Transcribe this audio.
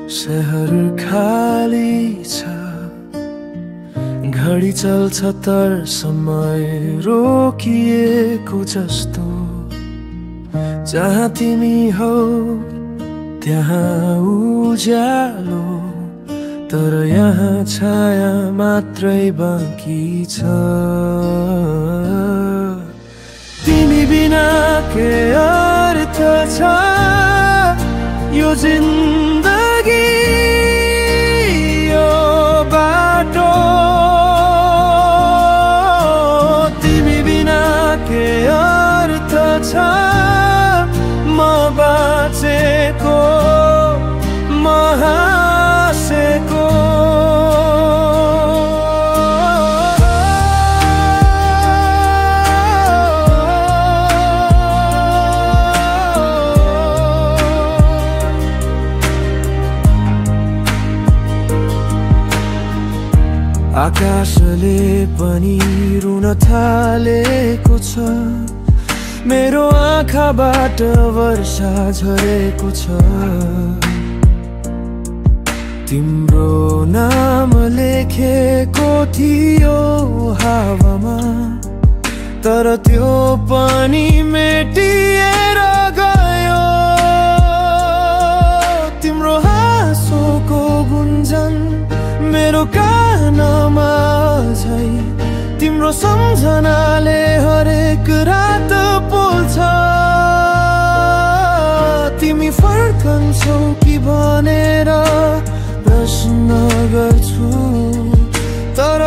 शहर खाली छ, घडी चल्छ तर समय रोकिएको जस्तो। जहाँ तिमी हौ त्यहाँ उज्यालो, तर यहाँ छाया मात्रै बाँकी छ। तिमी बिना के अर्थ छ यो जिन्दगी, यो बाटो। तिमी बिना के अर्थ छ म बाँचेको, म हाँसेको। आकाशले पनि रुन थालेको छ, मेरो आँखाबाट वर्षा झरेको छ। तिम्रो नाम लेखेको थियो हावामा, तर त्यो पनि मेटिएर गयो। तिम्रो हाँसोको गुन्जन मेरो कानमा झै, तिम्रो सम्झनाले हरेक रात पोल्छ। तिमी फर्कन्छौ कि भनेर प्रश्न गर्छु, तर